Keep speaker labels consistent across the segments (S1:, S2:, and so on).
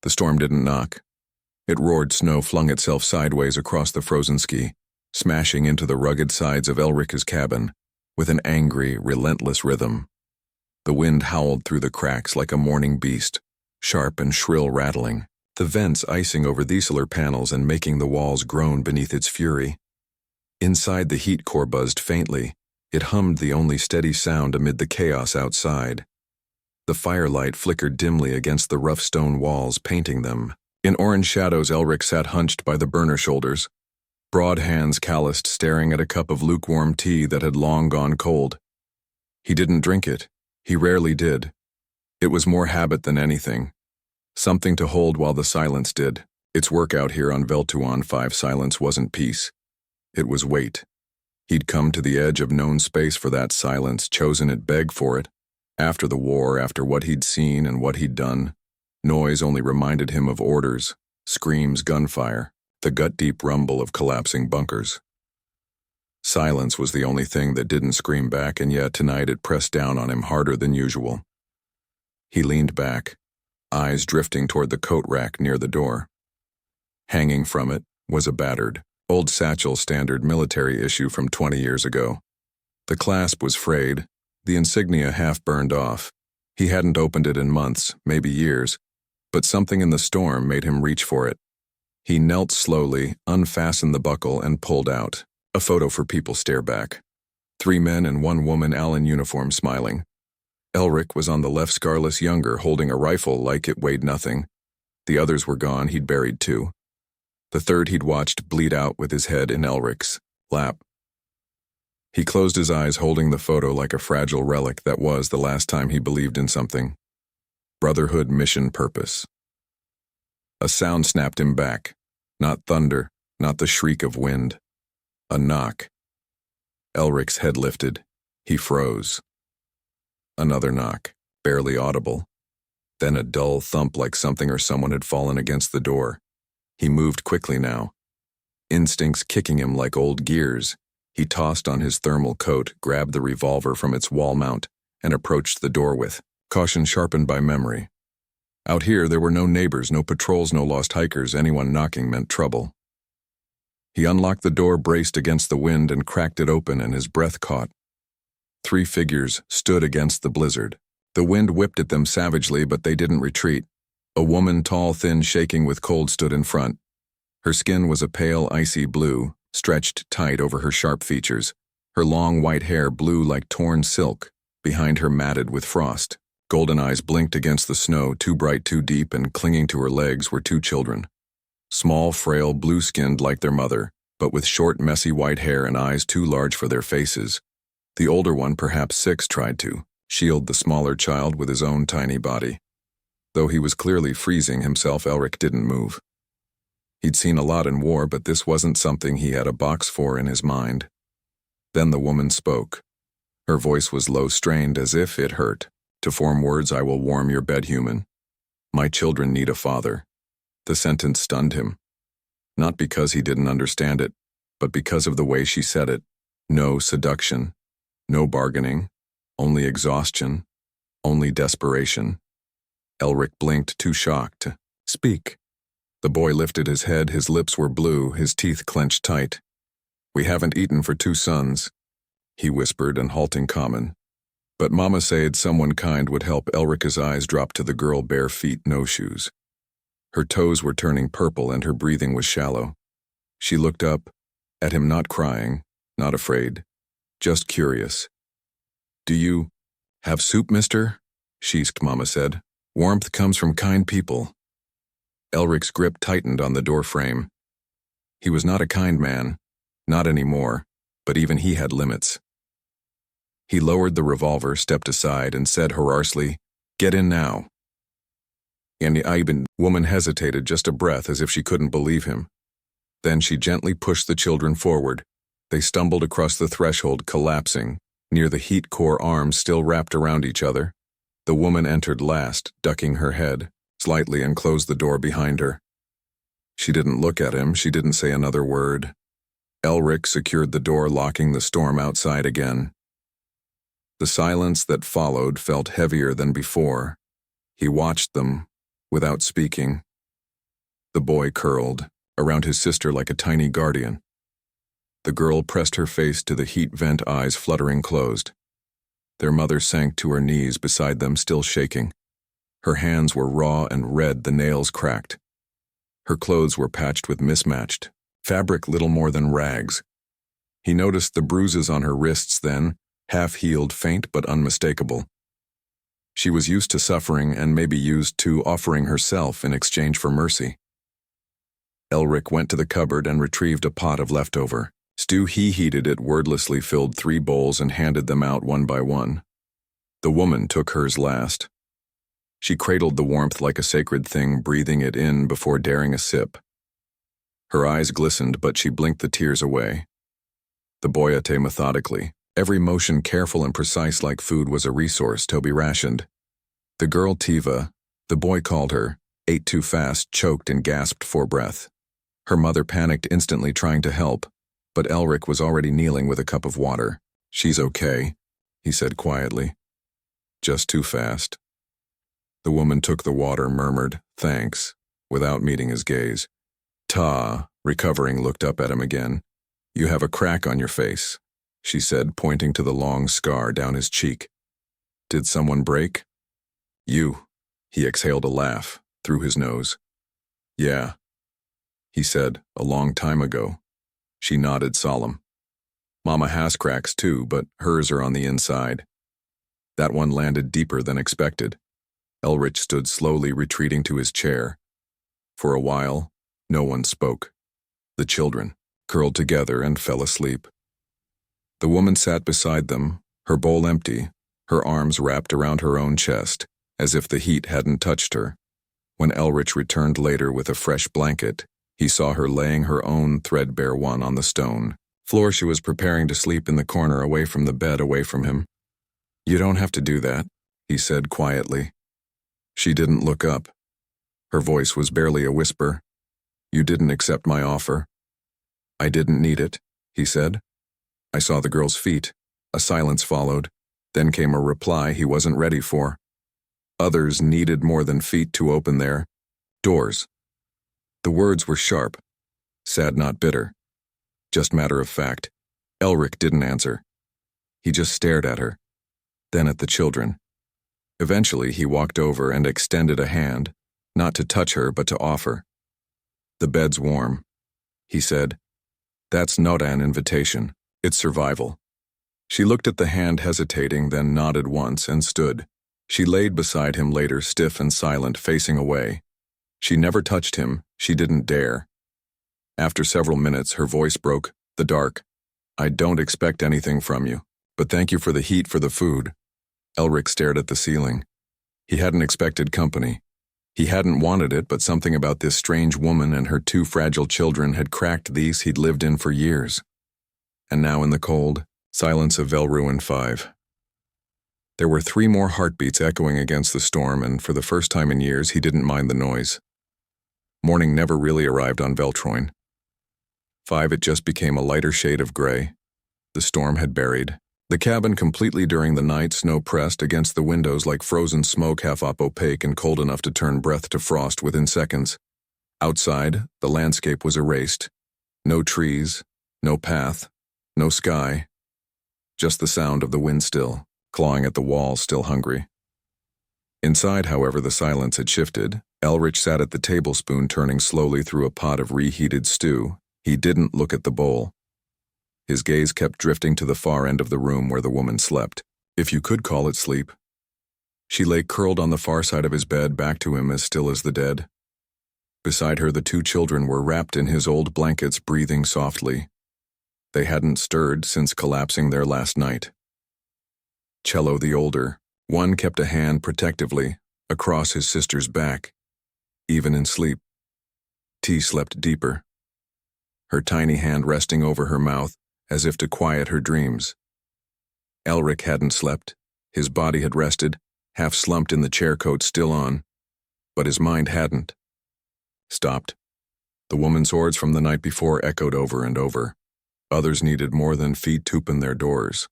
S1: The storm didn't knock. It roared snow flung itself sideways across the frozen ski, smashing into the rugged sides of Elric's cabin with an angry, relentless rhythm. The wind howled through the cracks like a mourning beast, sharp and shrill rattling, the vents icing over the solar panels and making the walls groan beneath its fury. Inside, the heat core buzzed faintly. It hummed the only steady sound amid the chaos outside. The firelight flickered dimly against the rough stone walls, painting them. In orange shadows, Elric sat hunched by the burner shoulders, broad hands calloused, staring at a cup of lukewarm tea that had long gone cold. He didn't drink it. He rarely did. It was more habit than anything. Something to hold while the silence did. Its work out here on Veltuan 5 silence wasn't peace. It was weight. He'd come to the edge of known space for that silence, chosen it, begged for it. After the war, after what he'd seen and what he'd done, noise only reminded him of orders, screams, gunfire, the gut-deep rumble of collapsing bunkers. Silence was the only thing that didn't scream back, and yet tonight it pressed down on him harder than usual. He leaned back, eyes drifting toward the coat rack near the door. Hanging from it was a battered, old satchel standard military issue from 20 years ago. The clasp was frayed, the insignia half burned off. He hadn't opened it in months, maybe years, but something in the storm made him reach for it. He knelt slowly, unfastened the buckle, and pulled out. A photo for people stare back. 3 men and 1 woman, all in uniform, smiling. Elric was on the left, Scarless younger, holding a rifle like it weighed nothing. The others were gone, he'd buried 2. The third he'd watched bleed out with his head in Elric's lap. He closed his eyes, holding the photo like a fragile relic that was the last time he believed in something. Brotherhood, mission, purpose. A sound snapped him back. Not thunder, not the shriek of wind. A knock. Elric's head lifted. He froze. Another knock, barely audible. Then a dull thump like something or someone had fallen against the door. He moved quickly now. Instincts kicking him like old gears. He tossed on his thermal coat, grabbed the revolver from its wall mount, and approached the door with caution sharpened by memory. Out here, there were no neighbors, no patrols, no lost hikers. Anyone knocking meant trouble. He unlocked the door, braced against the wind, and cracked it open, and his breath caught. 3 figures stood against the blizzard. The wind whipped at them savagely, but they didn't retreat. A woman, tall, thin, shaking with cold, stood in front. Her skin was a pale, icy blue, stretched tight over her sharp features. Her long white hair blue like torn silk, behind her matted with frost. Golden eyes blinked against the snow, too bright, too deep, and clinging to her legs were 2 children. Small, frail, blue-skinned like their mother, but with short, messy white hair and eyes too large for their faces. The older one, perhaps 6, tried to shield the smaller child with his own tiny body. Though he was clearly freezing himself, Elric didn't move. He'd seen a lot in war, but this wasn't something he had a box for in his mind. Then the woman spoke. Her voice was low, strained, as if it hurt to form words. "I will warm your bed, human. My children need a father." The sentence stunned him. Not because he didn't understand it, but because of the way she said it. No seduction, no bargaining, only exhaustion, only desperation. Elric blinked, too shocked to speak. The boy lifted his head, his lips were blue, his teeth clenched tight. "We haven't eaten for 2 suns," he whispered in halting common. But Mama said someone kind would help. Elric's eyes dropped to the girl, bare feet, no shoes. Her toes were turning purple and her breathing was shallow. She looked up at him, not crying, not afraid, just curious. "Do you have soup, mister?" Mama said. "Warmth comes from kind people." Elric's grip tightened on the door frame. He was not a kind man, not anymore, but even he had limits. He lowered the revolver, stepped aside, and said hoarsely, "Get in now." And the Iban woman hesitated just a breath, as if she couldn't believe him. Then she gently pushed the children forward. They stumbled across the threshold, collapsing, near the heat core arms still wrapped around each other. The woman entered last, ducking her head slightly, and closed the door behind her. She didn't look at him, she didn't say another word. Elric secured the door, locking the storm outside again. The silence that followed felt heavier than before. He watched them, without speaking, The boy curled around his sister like a tiny guardian. The girl pressed her face to the heat vent, eyes fluttering closed. Their mother sank to her knees beside them, still shaking. Her hands were raw and red, the nails cracked. Her clothes were patched with mismatched fabric, little more than rags. He noticed the bruises on her wrists then, half-healed, faint but unmistakable. She was used to suffering and maybe used to offering herself in exchange for mercy. Elric went to the cupboard and retrieved a pot of leftover stew. He heated it, wordlessly filled 3 bowls and handed them out one by one. The woman took hers last. She cradled the warmth like a sacred thing, breathing it in before daring a sip. Her eyes glistened, but she blinked the tears away. The boy ate methodically, every motion careful and precise, like food was a resource to be rationed. The girl, Tiva, the boy called her, ate too fast, choked and gasped for breath. Her mother panicked instantly, trying to help, but Elric was already kneeling with a cup of water. "She's okay," he said quietly. "Just too fast." The woman took the water, murmured, "Thanks," without meeting his gaze. Ta, recovering, looked up at him again. "You have a crack on your face," she said, pointing to the long scar down his cheek. "Did someone break?" "You." He exhaled a laugh through his nose. "Yeah," he said, "a long time ago." She nodded, solemn. "Mama has cracks too, but hers are on the inside." That one landed deeper than expected. Elric stood slowly, retreating to his chair. For a while, no one spoke. The children curled together and fell asleep. The woman sat beside them, her bowl empty, her arms wrapped around her own chest, as if the heat hadn't touched her. When Elric returned later with a fresh blanket, he saw her laying her own threadbare one on the stone floor. She was preparing to sleep in the corner, away from the bed, away from him. "You don't have to do that," he said quietly. She didn't look up. Her voice was barely a whisper. "You didn't accept my offer." "I didn't need it," he said. I saw the girl's feet. A silence followed. Then came a reply he wasn't ready for. Others needed more than feet to open their doors. The words were sharp, sad, not bitter, just matter of fact. Elric didn't answer. He just stared at her, then at the children. Eventually, he walked over and extended a hand, not to touch her, but to offer. "The bed's warm," he said. "That's not an invitation, it's survival." She looked at the hand, hesitating, then nodded once and stood. She laid beside him later, stiff and silent, facing away. She never touched him, she didn't dare. After several minutes, her voice broke, the dark. "I don't expect anything from you, but thank you for the heat, for the food." Elric stared at the ceiling. He hadn't expected company. He hadn't wanted it, but something about this strange woman and her 2 fragile children had cracked these he'd lived in for years. And now in the cold silence of Velruin 5. There were 3 more heartbeats echoing against the storm, and for the first time in years he didn't mind the noise. Morning never really arrived on Veltroin. 5, it just became a lighter shade of gray. The storm had buried the cabin completely during the night. Snow pressed against the windows like frozen smoke, half opaque and cold enough to turn breath to frost within seconds. Outside, the landscape was erased. No trees, no path, no sky. Just the sound of the wind still, clawing at the wall, still hungry. Inside, however, the silence had shifted. Elric sat at the tablespoon, turning slowly through a pot of reheated stew. He didn't look at the bowl. His gaze kept drifting to the far end of the room where the woman slept, if you could call it sleep. She lay curled on the far side of his bed, back to him, as still as the dead. Beside her, the 2 children were wrapped in his old blankets, breathing softly. They hadn't stirred since collapsing there last night. Cello, the older one, kept a hand protectively across his sister's back. Even in sleep, T slept deeper, her tiny hand resting over her mouth as if to quiet her dreams. Elric hadn't slept. His body had rested, half slumped in the chair, coat still on, but his mind hadn't stopped. The woman's words from the night before echoed over and over. Others needed more than feet to open their doors.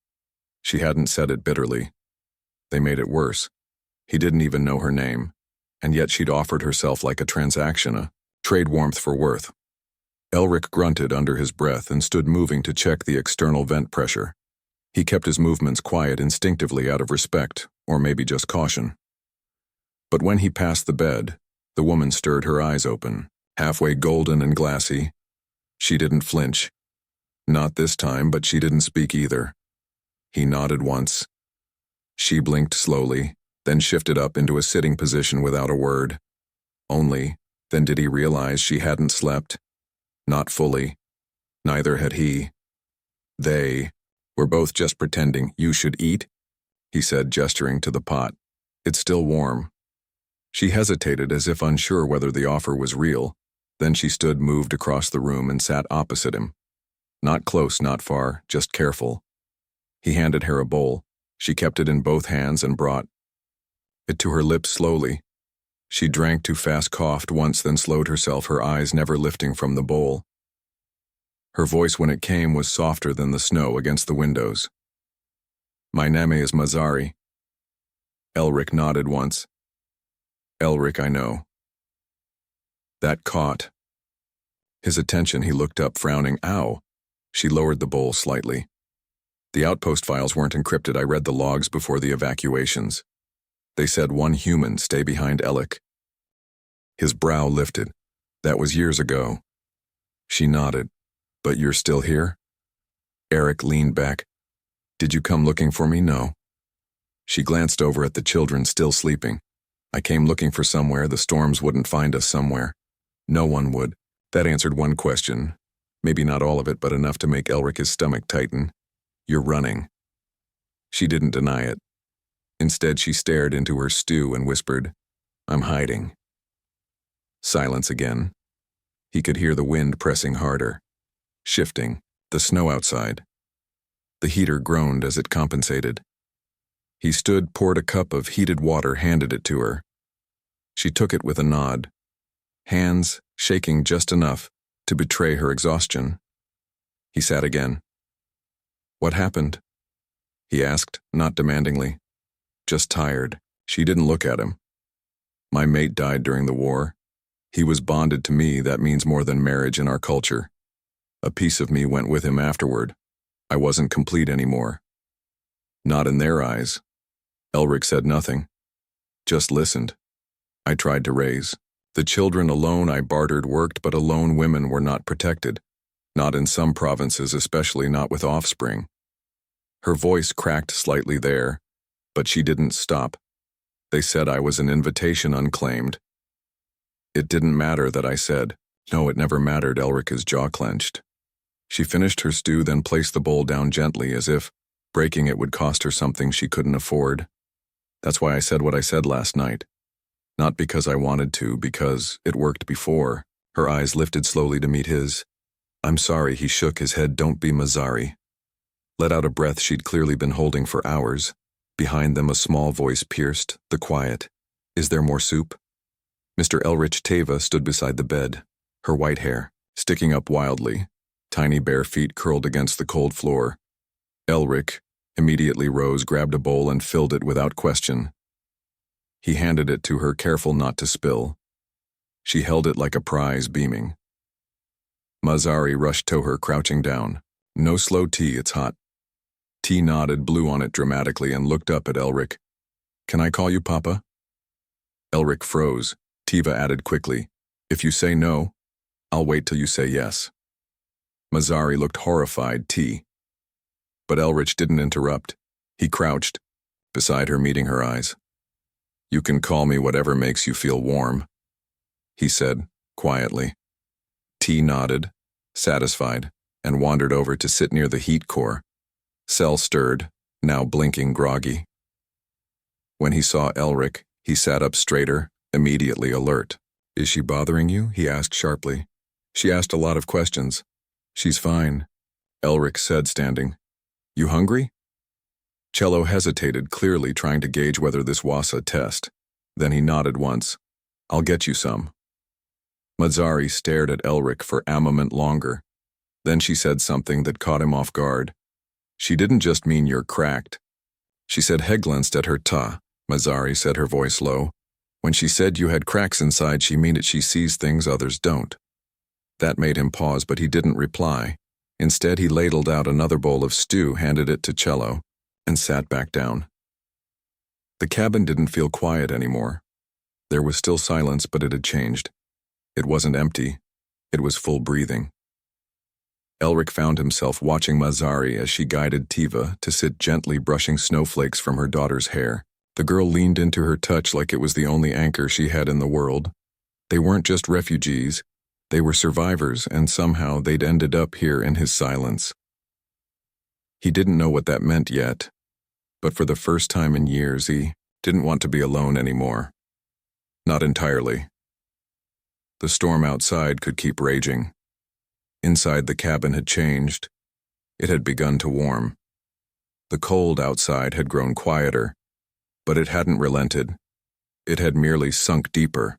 S1: She hadn't said it bitterly. They made it worse. He didn't even know her name, and yet she'd offered herself like a transaction, Trade warmth for worth. Elric grunted under his breath and stood moving to check the external vent pressure. He kept his movements quiet instinctively out of respect, or maybe just caution. But when he passed the bed, the woman stirred her eyes open, halfway golden and glassy. She didn't flinch. Not this time, but she didn't speak either. He nodded once. She blinked slowly, then shifted up into a sitting position without a word. Only, then did he realize she hadn't slept. Not fully. Neither had he. They were both just pretending. "You should eat," he said, gesturing to the pot. "It's still warm." She hesitated as if unsure whether the offer was real. Then she moved across the room and sat opposite him. Not close, not far, just careful. He handed her a bowl. She kept it in both hands and brought it to her lips slowly. She drank too fast, coughed once, then slowed herself, her eyes never lifting from the bowl. Her voice, when it came, was softer than the snow against the windows. "My name is Mazari." Elric nodded once. "Elric, I know." That caught his attention. He looked up, frowning. "Ow." She lowered the bowl slightly. "The outpost files weren't encrypted. I read the logs before the evacuations. They said one human stay behind Elric." His brow lifted. "That was years ago." She nodded. "But you're still here?" Eric leaned back. "Did you come looking for me?" "No." She glanced over at the children still sleeping. "I came looking for somewhere. The storms wouldn't find us somewhere. No one would." That answered one question. Maybe not all of it, but enough to make Elric's stomach tighten. "You're running." She didn't deny it. Instead, she stared into her stew and whispered, "I'm hiding." Silence again. He could hear the wind pressing harder, shifting, the snow outside. The heater groaned as it compensated. He stood, poured a cup of heated water, handed it to her. She took it with a nod, hands shaking just enough to betray her exhaustion. He sat again. "What happened?" he asked, not demandingly. "Just tired." She didn't look at him. "My mate died during the war. He was bonded to me. That means more than marriage in our culture. A piece of me went with him afterward. I wasn't complete anymore." "Not in their eyes." Elric said nothing, just listened. "I tried to raise the children alone. I bartered, worked, but alone women were not protected. Not in some provinces, especially not with offspring." Her voice cracked slightly there, but she didn't stop. "They said I was an invitation unclaimed." "It didn't matter that I said." "No, it never mattered." Elric's jaw clenched. She finished her stew, then placed the bowl down gently, as if breaking it would cost her something she couldn't afford. "That's why I said what I said last night. Not because I wanted to, because it worked before." Her eyes lifted slowly to meet his. "I'm sorry." He shook his head. "Don't be Mazari." Let out a breath she'd clearly been holding for hours. Behind them a small voice pierced the quiet. "Is there more soup?" Mr. Elrich Teva stood beside the bed, her white hair sticking up wildly, tiny bare feet curled against the cold floor. Elric immediately rose, grabbed a bowl, and filled it without question. He handed it to her, careful not to spill. She held it like a prize, beaming. Mazari rushed to her, crouching down. "No slow tea, it's hot." T nodded, blew on it dramatically, and looked up at Elric. "Can I call you Papa?" Elric froze. Teva added quickly, "If you say no, I'll wait till you say yes." Mazari looked horrified. T. But Elric didn't interrupt. He crouched beside her, meeting her eyes. "You can call me whatever makes you feel warm," he said, quietly. T nodded, satisfied, and wandered over to sit near the heat core. Cell stirred, now blinking groggy. When he saw Elric, he sat up straighter, immediately alert. "Is she bothering you?" he asked sharply. "She asked a lot of questions." "She's fine," Elric said, standing. "You hungry?" Cello hesitated, clearly trying to gauge whether this was a test. Then he nodded once. "I'll get you some." Mazari stared at Elric for a moment longer. Then she said something that caught him off guard. "She didn't just mean you're cracked." She said. He glanced at her. "Ta," Mazari said, her voice low. When she said you had cracks inside, she meant she sees things others don't. That made him pause, but he didn't reply. Instead, he ladled out another bowl of stew, handed it to Cello, and sat back down. The cabin didn't feel quiet anymore. There was still silence, but it had changed. It wasn't empty. It was full breathing. Elric found himself watching Mazari as she guided Tiva to sit gently brushing snowflakes from her daughter's hair. The girl leaned into her touch like it was the only anchor she had in the world. They weren't just refugees. They were survivors, and somehow they'd ended up here in his silence. He didn't know what that meant yet, but for the first time in years, he didn't want to be alone anymore. Not entirely. The storm outside could keep raging. Inside, the cabin had changed. It had begun to warm. The cold outside had grown quieter, but it hadn't relented. It had merely sunk deeper,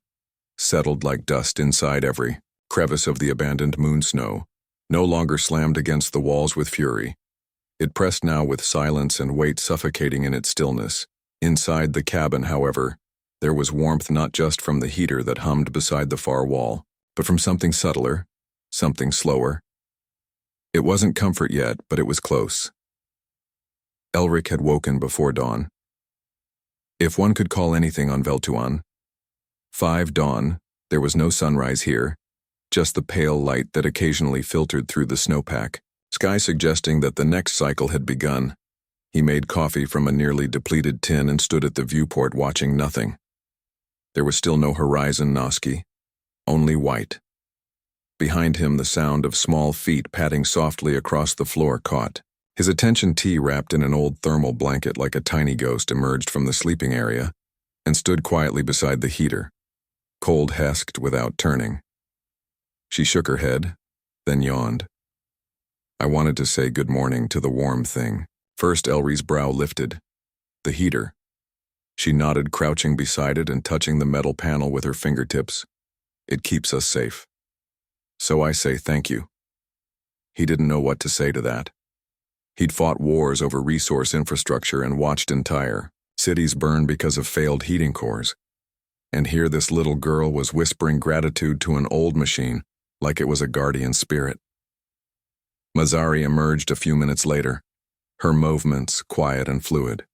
S1: settled like dust inside every crevice of the abandoned moon snow, no longer slammed against the walls with fury. It pressed now with silence and weight suffocating in its stillness. Inside the cabin, however, there was warmth not just from the heater that hummed beside the far wall, but from something subtler, something slower. It wasn't comfort yet, but it was close. Elric had woken before dawn. If one could call anything on Veltuan. 5 dawn, there was no sunrise here, just the pale light that occasionally filtered through the snowpack, sky suggesting that the next cycle had begun. He made coffee from a nearly depleted tin and stood at the viewport watching nothing. There was still no horizon, Noski, only white. Behind him, the sound of small feet padding softly across the floor caught his attention. T, wrapped in an old thermal blanket like a tiny ghost, emerged from the sleeping area and stood quietly beside the heater, cold hesked without turning. She shook her head, then yawned. I wanted to say good morning to the warm thing. First, Elri's brow lifted. The heater. She nodded, crouching beside it and touching the metal panel with her fingertips. It keeps us safe. So I say thank you. He didn't know what to say to that. He'd fought wars over resource infrastructure and watched entire cities burn because of failed heating cores. And here this little girl was whispering gratitude to an old machine like it was a guardian spirit. Mazari emerged a few minutes later, her movements quiet and fluid.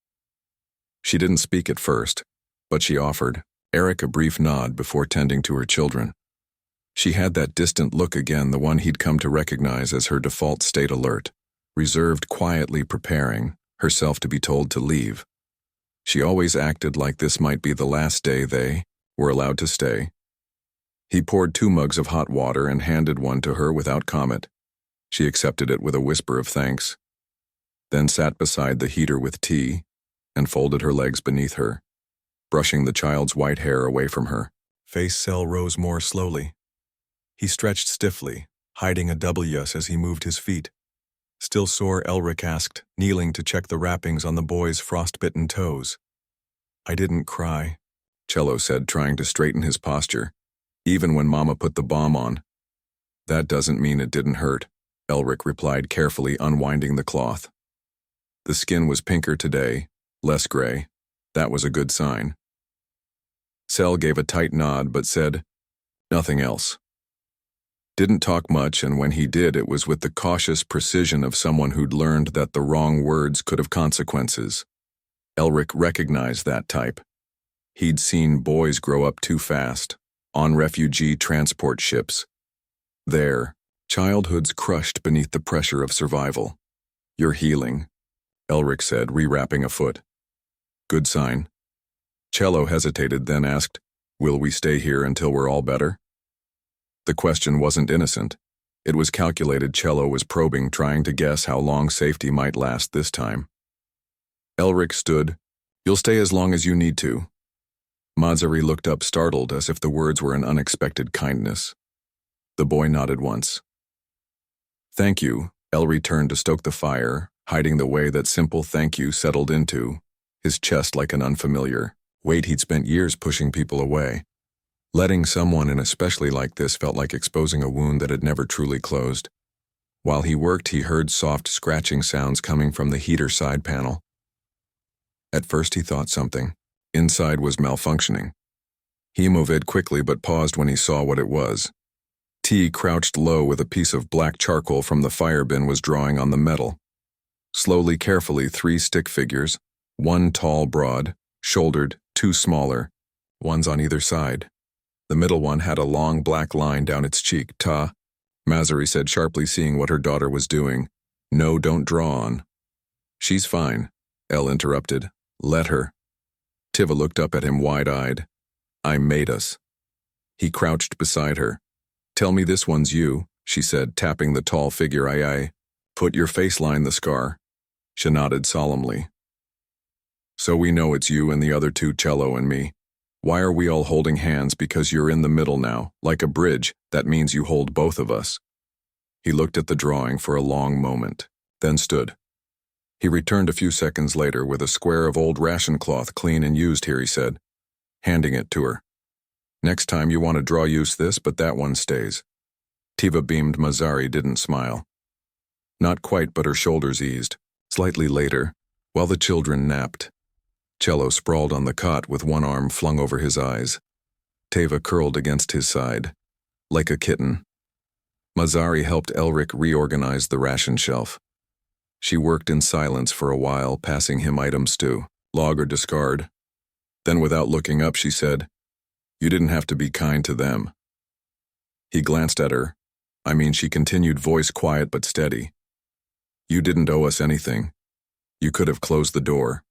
S1: She didn't speak at first, but she offered Eric a brief nod before tending to her children. She had that distant look again, the one he'd come to recognize as her default state: alert, reserved, quietly preparing herself to be told to leave. She always acted like this might be the last day they were allowed to stay. He poured 2 mugs of hot water and handed one to her without comment. She accepted it with a whisper of thanks, then sat beside the heater with tea and folded her legs beneath her, brushing the child's white hair away from her. Face cell rose more slowly. He stretched stiffly, hiding a W as he moved his feet. Still sore, Elric asked, kneeling to check the wrappings on the boy's frostbitten toes. I didn't cry, Cello said, trying to straighten his posture, even when Mama put the bomb on. That doesn't mean it didn't hurt, Elric replied, carefully unwinding the cloth. The skin was pinker today, less gray. That was a good sign. Cell gave a tight nod but said nothing else. Didn't talk much, and when he did, it was with the cautious precision of someone who'd learned that the wrong words could have consequences. Elric recognized that type. He'd seen boys grow up too fast, on refugee transport ships. Their childhoods crushed beneath the pressure of survival. You're healing, Elric said, rewrapping a foot. Good sign. Cello hesitated, then asked, will we stay here until we're all better? The question wasn't innocent. It was calculated. Cello was probing, trying to guess how long safety might last this time. Elric stood. You'll stay as long as you need to. Mazari looked up, startled, as if the words were an unexpected kindness. The boy nodded once. Thank you. Elri turned to stoke the fire, hiding the way that simple thank you settled into his chest like an unfamiliar weight he'd spent years pushing people away. Letting someone in, especially like this, felt like exposing a wound that had never truly closed. While he worked, he heard soft scratching sounds coming from the heater side panel. At first he thought something inside was malfunctioning. He moved quickly but paused when he saw what it was. T, crouched low with a piece of black charcoal from the fire bin, was drawing on the metal. Slowly, carefully, 3 stick figures, 1 tall, broad, shouldered, 2 smaller, ones on either side. The middle one had a long black line down its cheek. Ta, Masari said sharply, seeing what her daughter was doing. No, don't draw on. She's fine, Elle interrupted. Let her. Tiva looked up at him wide-eyed. I made us. He crouched beside her. Tell me this one's you, she said, tapping the tall figure. Aye. Put your face line the scar. She nodded solemnly. So we know it's you and the other 2, Cello and me. Why are we all holding hands? Because you're in the middle now, like a bridge. That means you hold both of us. He looked at the drawing for a long moment, then stood. He returned a few seconds later with a square of old ration cloth, clean and used here, he said, handing it to her. Next time you want to draw, use this, but that one stays. Tiva beamed. Masari didn't smile. Not quite, but her shoulders eased. Slightly later, while the children napped, Cello sprawled on the cot with one arm flung over his eyes. Teva curled against his side, like a kitten. Masari helped Elric reorganize the ration shelf. She worked in silence for a while, passing him items to log or discard. Then, without looking up, she said, You didn't have to be kind to them. He glanced at her. She continued, voice quiet but steady. You didn't owe us anything. You could have closed the door.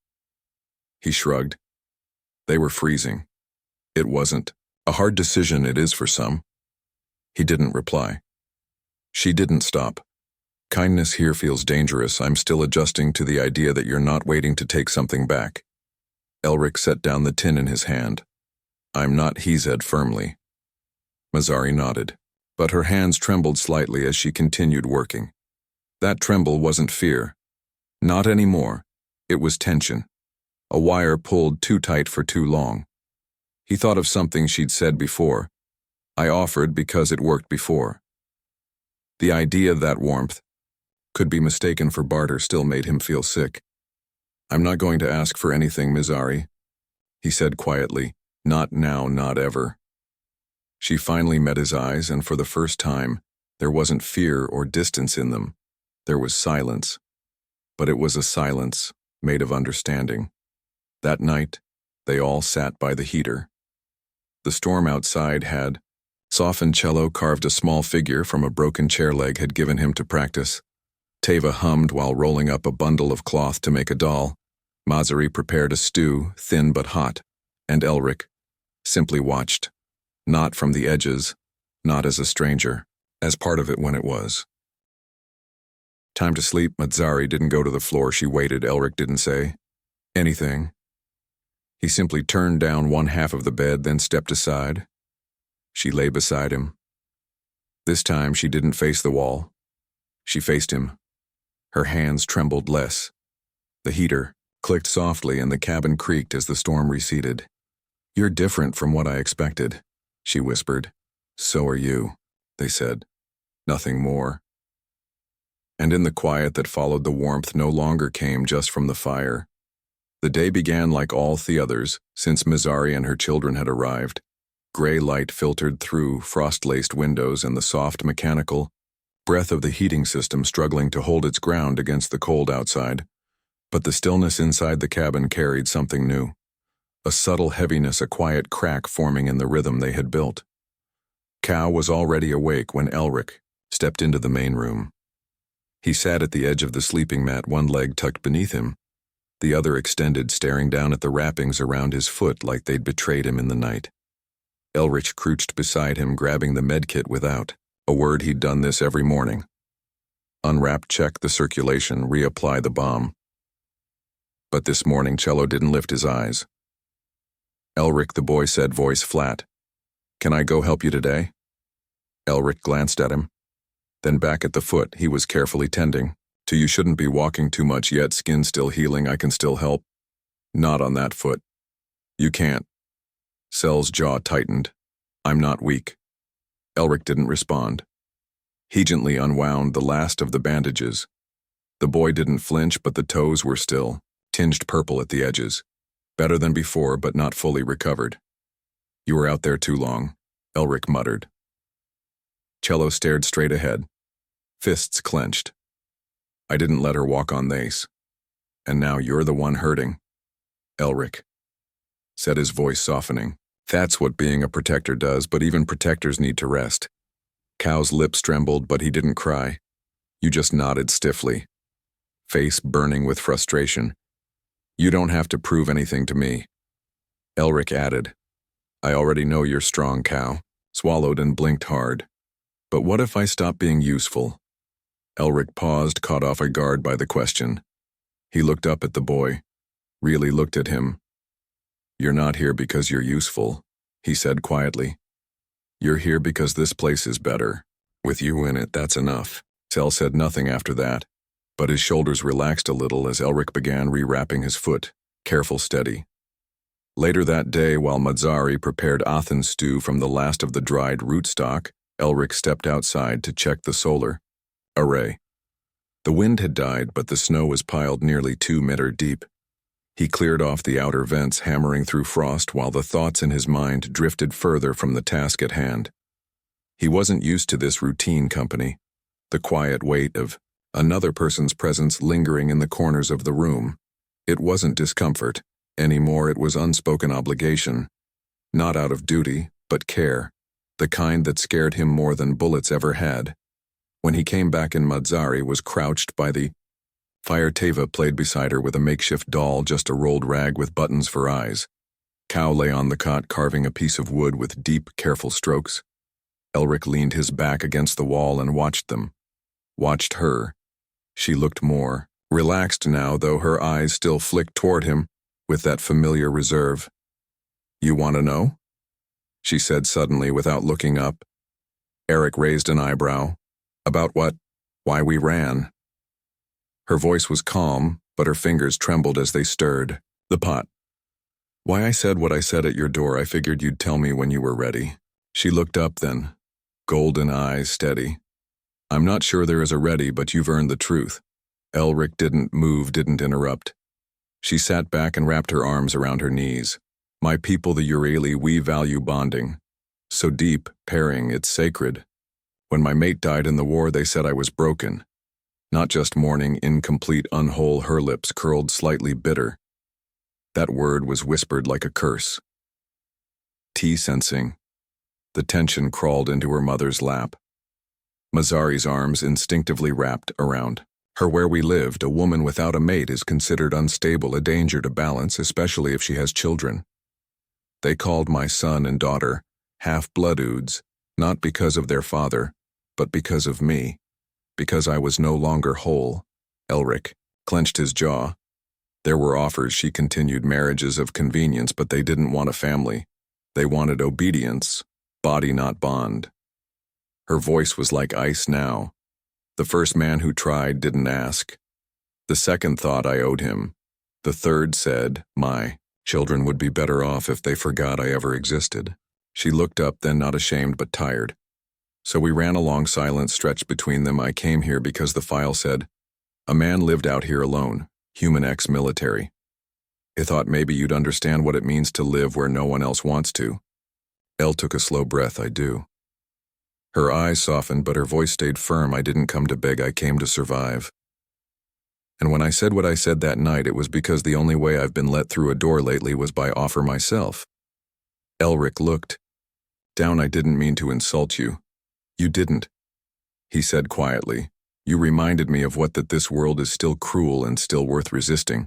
S1: He shrugged. They were freezing. It wasn't. A hard decision it is for some. He didn't reply. She didn't stop. Kindness here feels dangerous. I'm still adjusting to the idea that you're not waiting to take something back. Elric set down the tin in his hand. I'm not, he said firmly. Masari nodded, but her hands trembled slightly as she continued working. That tremble wasn't fear. Not anymore. It was tension. A wire pulled too tight for too long. He thought of something she'd said before. I offered because it worked before. The idea that warmth could be mistaken for barter still made him feel sick. I'm not going to ask for anything, Masari, he said quietly. Not now, not ever. She finally met his eyes, and for the first time, there wasn't fear or distance in them. There was silence. But it was a silence made of understanding. That night, they all sat by the heater. The storm outside had softened. Cello carved a small figure from a broken chair leg had given him to practice. Teva hummed while rolling up a bundle of cloth to make a doll. Masari prepared a stew, thin but hot, and Elric simply watched, not from the edges, not as a stranger, as part of it when it was. Time to sleep. Masari didn't go to the floor. She waited. Elric didn't say anything. He simply turned down one half of the bed, then stepped aside. She lay beside him. This time she didn't face the wall. She faced him. Her hands trembled less. The heater clicked softly and the cabin creaked as the storm receded. You're different from what I expected, she whispered. So are you, they said. Nothing more. And in the quiet that followed, the warmth no longer came just from the fire. The day began like all the others since Masari and her children had arrived. Gray light filtered through frost-laced windows and the soft mechanical breath of the heating system struggling to hold its ground against the cold outside. But the stillness inside the cabin carried something new. A subtle heaviness, a quiet crack forming in the rhythm they had built. Cal was already awake when Elric stepped into the main room. He sat at the edge of the sleeping mat, one leg tucked beneath him, the other extended, staring down at the wrappings around his foot like they'd betrayed him in the night. Elric crouched beside him, grabbing the medkit without a word. He'd done this every morning. Unwrap, check the circulation, reapply the bomb. But this morning, Cello didn't lift his eyes. Elric, the boy said, voice flat. Can I go help you today? Elric glanced at him, then back at the foot he was carefully tending. You shouldn't be walking too much yet, skin still healing, I can still help. Not on that foot. You can't. Cell's jaw tightened. I'm not weak. Elric didn't respond. He gently unwound the last of the bandages. The boy didn't flinch, but the toes were still tinged purple at the edges. Better than before, but not fully recovered. You were out there too long, Elric muttered. Cello stared straight ahead, fists clenched. I didn't let her walk on this. And now you're the one hurting. Elric said, his voice softening. That's what being a protector does, but even protectors need to rest. Cow's lips trembled, but he didn't cry. You just nodded stiffly, face burning with frustration. You don't have to prove anything to me. Elric added, I already know you're strong, Cow. Swallowed and blinked hard. But what if I stop being useful? Elric paused, caught off guard by the question. He looked up at the boy, really looked at him. You're not here because you're useful, he said quietly. You're here because this place is better. With you in it, that's enough. Cell said nothing after that, but his shoulders relaxed a little as Elric began rewrapping his foot, careful, steady. Later that day, while Mazzari prepared Athen stew from the last of the dried rootstock, Elric stepped outside to check the solar array. The wind had died, but the snow was piled nearly 2 meters deep. He cleared off the outer vents, hammering through frost while the thoughts in his mind drifted further from the task at hand. He wasn't used to this routine company, the quiet weight of another person's presence lingering in the corners of the room. It wasn't discomfort. Anymore, it was unspoken obligation. Not out of duty, but care. The kind that scared him more than bullets ever had. When he came back in, Mazzari was crouched by the fire. Teva played beside her with a makeshift doll, just a rolled rag with buttons for eyes. Cow lay on the cot, carving a piece of wood with deep, careful strokes. Elric leaned his back against the wall and watched them. Watched her. She looked more relaxed now, though her eyes still flicked toward him with that familiar reserve. You want to know? She said suddenly without looking up. Eric raised an eyebrow. About what? Why we ran. Her voice was calm, but her fingers trembled as they stirred the pot. Why I said what I said at your door. I figured you'd tell me when you were ready. She looked up then, golden eyes steady. I'm not sure there is a ready, but you've earned the truth. Elric didn't move, didn't interrupt. She sat back and wrapped her arms around her knees. My people, the Urali, we value bonding. So deep, pairing, it's sacred. When my mate died in the war, they said I was broken. Not just mourning, incomplete, unwhole. Her lips curled slightly bitter. That word was whispered like a curse. Sensing. The tension crawled into her mother's lap. Mazzari's arms instinctively wrapped around her. Where we lived, a woman without a mate is considered unstable, a danger to balance, especially if she has children. They called my son and daughter half-blood, not because of their father, but because of me, because I was no longer whole. Elric clenched his jaw. There were offers, she continued, marriages of convenience, but they didn't want a family. They wanted obedience, body not bond. Her voice was like ice now. The first man who tried didn't ask. The second thought I owed him. The third said, my children would be better off if they forgot I ever existed. She looked up, then not ashamed but tired. So we ran along, silence stretched between them. I came here because the file said, a man lived out here alone, human ex-military. I thought maybe you'd understand what it means to live where no one else wants to. Elle took a slow breath. I do. Her eyes softened, but her voice stayed firm. I didn't come to beg, I came to survive. And when I said what I said that night, it was because the only way I've been let through a door lately was by offer myself. Elric looked down. I didn't mean to insult you. You didn't, he said quietly. You reminded me of that this world is still cruel and still worth resisting.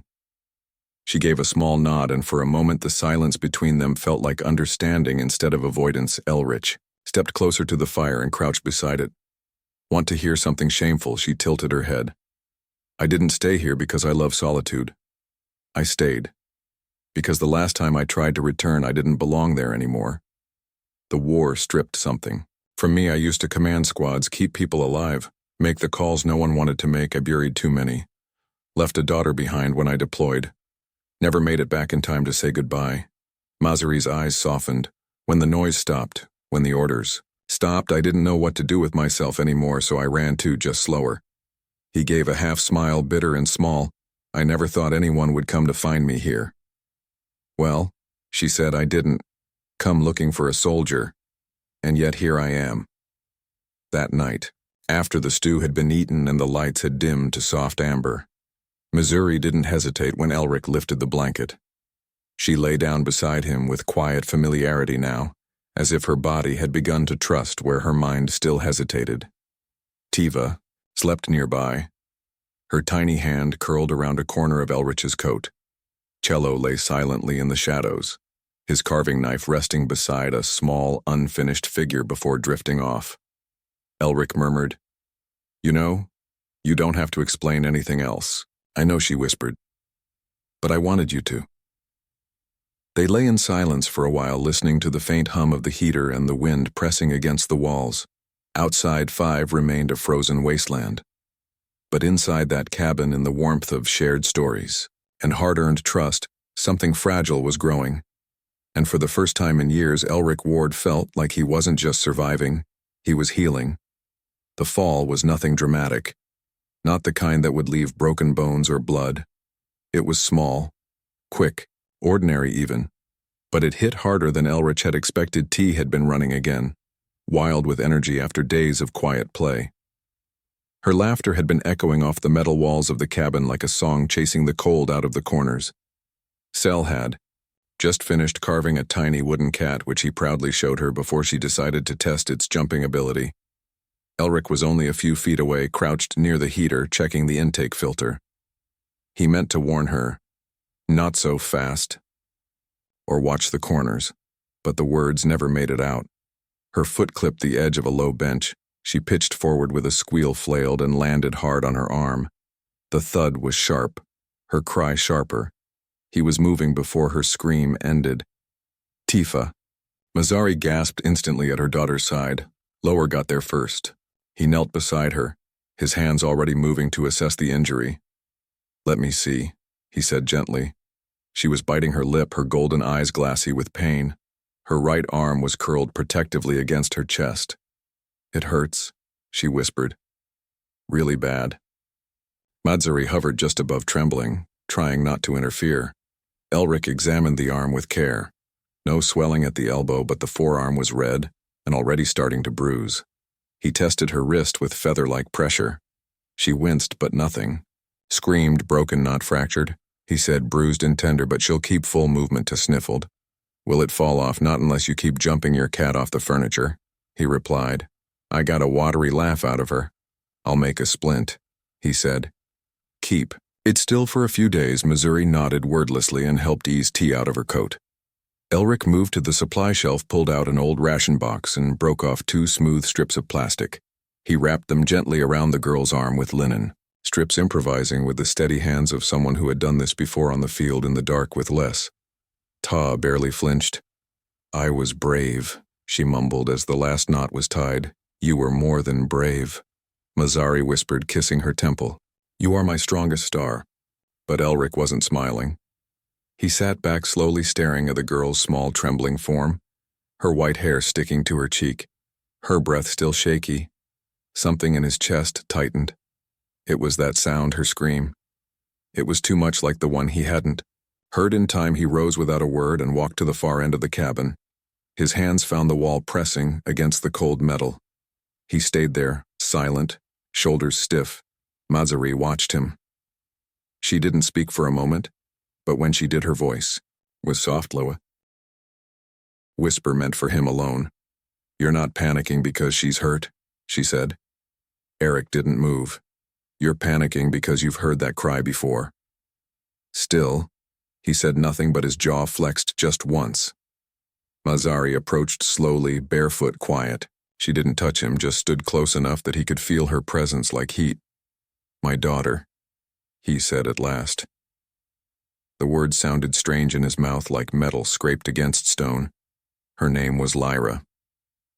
S1: She gave a small nod, and for a moment the silence between them felt like understanding instead of avoidance. Elric stepped closer to the fire and crouched beside it. Want to hear something shameful? She tilted her head. I didn't stay here because I love solitude. I stayed because the last time I tried to return, I didn't belong there anymore. The war stripped something from me. I used to command squads, keep people alive, make the calls no one wanted to make. I buried too many. Left a daughter behind when I deployed. Never made it back in time to say goodbye. Mazzari's eyes softened. When the noise stopped, when the orders stopped, I didn't know what to do with myself anymore, so I ran too, just slower. He gave a half smile, bitter and small. I never thought anyone would come to find me here. Well, she said, I didn't come looking for a soldier, and yet here I am. That night, after the stew had been eaten and the lights had dimmed to soft amber, Missouri didn't hesitate when Elric lifted the blanket. She lay down beside him with quiet familiarity now, as if her body had begun to trust where her mind still hesitated. Tiva slept nearby, her tiny hand curled around a corner of Elric's coat. Cello lay silently in the shadows, his carving knife resting beside a small, unfinished figure before drifting off. Elric murmured, "You know, you don't have to explain anything else." "I know," she whispered, "but I wanted you to." They lay in silence for a while, listening to the faint hum of the heater and the wind pressing against the walls. Outside 5 remained a frozen wasteland. But inside that cabin, in the warmth of shared stories and hard-earned trust, something fragile was growing. And for the first time in years, Elric Ward felt like he wasn't just surviving, he was healing. The fall was nothing dramatic, not the kind that would leave broken bones or blood. It was small, quick, ordinary even, but it hit harder than Elric had expected. T had been running again, wild with energy after days of quiet play. Her laughter had been echoing off the metal walls of the cabin like a song chasing the cold out of the corners. Sel had just finished carving a tiny wooden cat, which he proudly showed her before she decided to test its jumping ability. Elric was only a few feet away, crouched near the heater, checking the intake filter. He meant to warn her, "Not so fast," or "Watch the corners," but the words never made it out. Her foot clipped the edge of a low bench. She pitched forward with a squeal, flailed, and landed hard on her arm. The thud was sharp, her cry sharper. He was moving before her scream ended. "Tifa." Mazzari gasped instantly at her daughter's side. Lower got there first. He knelt beside her, his hands already moving to assess the injury. "Let me see," he said gently. She was biting her lip, her golden eyes glassy with pain. Her right arm was curled protectively against her chest. "It hurts," she whispered. "Really bad." Mazzari hovered just above, trembling, trying not to interfere. Elric examined the arm with care. No swelling at the elbow, but the forearm was red and already starting to bruise. He tested her wrist with feather-like pressure. She winced, but nothing. "Screamed, broken, not fractured," he said, "bruised and tender, but she'll keep full movement to sniffled." "Will it fall off?" "Not unless you keep jumping your cat off the furniture," he replied. I got a watery laugh out of her. "I'll make a splint," he said. "Keep it still for a few days." Missouri nodded wordlessly and helped ease tea out of her coat. Elric moved to the supply shelf, pulled out an old ration box, and broke off 2 smooth strips of plastic. He wrapped them gently around the girl's arm with linen, strips improvising with the steady hands of someone who had done this before on the field in the dark with less. Ta barely flinched. "I was brave," she mumbled as the last knot was tied. "You were more than brave," Mazzari whispered, kissing her temple. "You are my strongest star." But Elric wasn't smiling. He sat back, slowly staring at the girl's small, trembling form, her white hair sticking to her cheek, her breath still shaky. Something in his chest tightened. It was that sound, her scream. It was too much like the one he hadn't heard. In time, he rose without a word and walked to the far end of the cabin. His hands found the wall, pressing against the cold metal. He stayed there, silent, shoulders stiff. Mazzari watched him. She didn't speak for a moment, but when she did, her voice was soft, low. Whisper meant for him alone. "You're not panicking because she's hurt," she said. Eric didn't move. "You're panicking because you've heard that cry before." Still, he said nothing, but his jaw flexed just once. Mazzari approached slowly, barefoot, quiet. She didn't touch him, just stood close enough that he could feel her presence like heat. "My daughter," he said at last. The words sounded strange in his mouth, like metal scraped against stone. Her name was Lyra.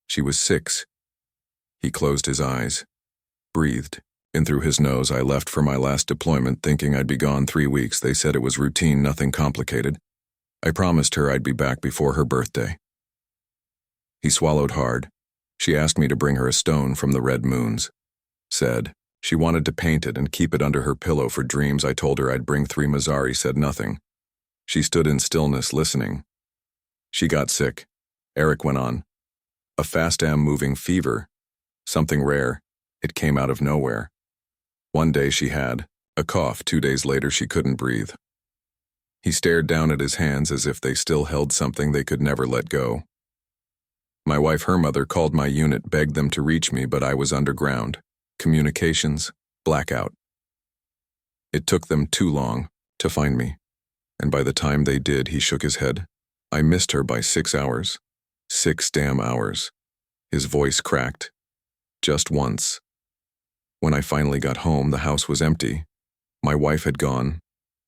S1: She was 6. He closed his eyes, breathed in through his nose. "I left for my last deployment thinking I'd be gone 3 weeks. They said it was routine, nothing complicated. I promised her I'd be back before her birthday." He swallowed hard. "She asked me to bring her a stone from the red moons. Said she wanted to paint it and keep it under her pillow for dreams. I told her I'd bring 3." Mazzari said nothing. She stood in stillness, listening. "She got sick," Eric went on. A fast-moving fever. Something rare. It came out of nowhere. One day she had a cough. 2 days later she couldn't breathe. He stared down at his hands as if they still held something they could never let go. My wife, her mother, called my unit, begged them to reach me, but I was underground. Communications, blackout. It took them too long to find me, and by the time they did, he shook his head. I missed her by 6 hours. 6 damn hours. His voice cracked. Just once. When I finally got home, the house was empty. My wife had gone.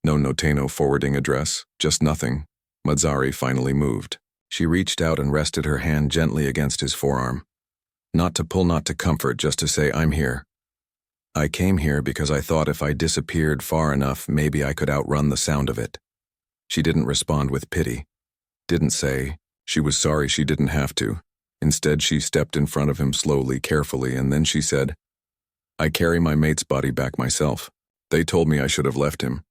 S1: No Noteno forwarding address, just nothing. Mazzari finally moved. She reached out and rested her hand gently against his forearm. Not to pull, not to comfort, just to say, I'm here. I came here because I thought if I disappeared far enough, maybe I could outrun the sound of it. She didn't respond with pity. Didn't say she was sorry she didn't have to. Instead, she stepped in front of him slowly, carefully, and then she said, I carry my mate's body back myself. They told me I should have left him.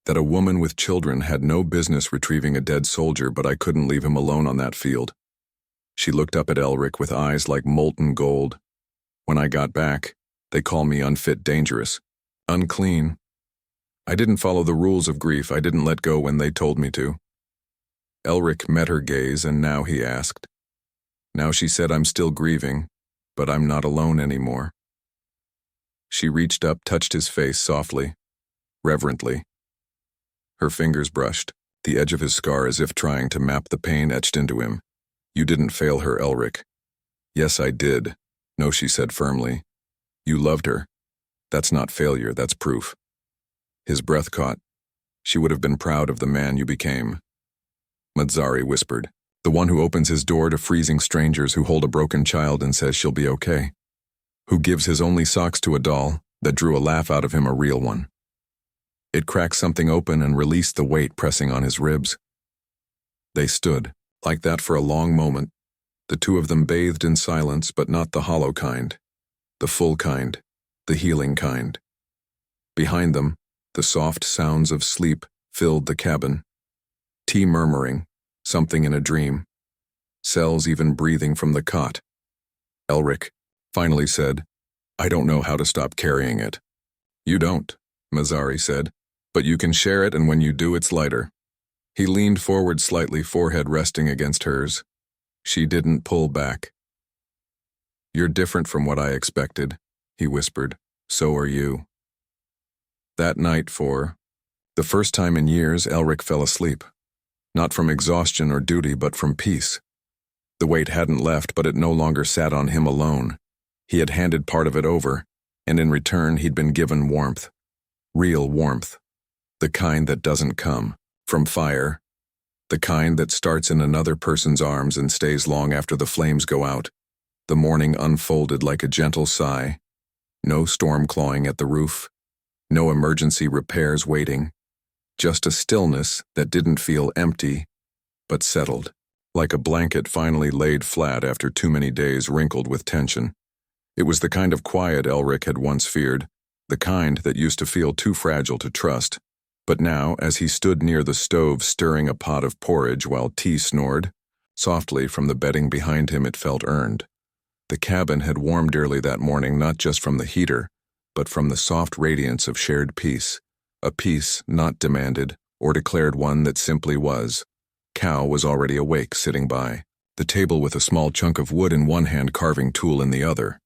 S1: That a woman with children had no business retrieving a dead soldier, but I couldn't leave him alone on that field. She looked up at Elric with eyes like molten gold. When I got back, they call me unfit, dangerous, unclean. I didn't follow the rules of grief. I didn't let go when they told me to. Elric met her gaze, and now he asked. Now she said, I'm still grieving, but I'm not alone anymore. She reached up, touched his face softly, reverently. Her fingers brushed the edge of his scar as if trying to map the pain etched into him. You didn't fail her, Elric. Yes, I did. No, she said firmly. You loved her. That's not failure, that's proof. His breath caught. She would have been proud of the man you became. Mazzari whispered. The one who opens his door to freezing strangers who hold a broken child and says she'll be okay. Who gives his only socks to a doll that drew a laugh out of him, a real one. It cracked something open and released the weight pressing on his ribs. They stood, like that for a long moment, the two of them bathed in silence, but not the hollow kind, the full kind, the healing kind. Behind them, the soft sounds of sleep filled the cabin. Tea murmuring, something in a dream. Cells even breathing from the cot. Elric finally said, I don't know how to stop carrying it. You don't, Mazzari said, but you can share it, and when you do, it's lighter. He leaned forward slightly, forehead resting against hers. She didn't pull back. You're different from what I expected, he whispered. So are you. That night, for the first time in years, Elric fell asleep. Not from exhaustion or duty, but from peace. The weight hadn't left, but it no longer sat on him alone. He had handed part of it over, and in return he'd been given warmth. Real warmth. The kind that doesn't come from fire. The kind that starts in another person's arms and stays long after the flames go out. The morning unfolded like a gentle sigh. No storm clawing at the roof. No emergency repairs waiting. Just a stillness that didn't feel empty, but settled, like a blanket finally laid flat after too many days wrinkled with tension. It was the kind of quiet Elric had once feared, the kind that used to feel too fragile to trust. But now, as he stood near the stove stirring a pot of porridge while Tea snored, softly from the bedding behind him it felt earned. The cabin had warmed early that morning, not just from the heater, but from the soft radiance of shared peace. A peace not demanded or declared, one that simply was. Cal was already awake, sitting by the table with a small chunk of wood in one hand, carving tool in the other.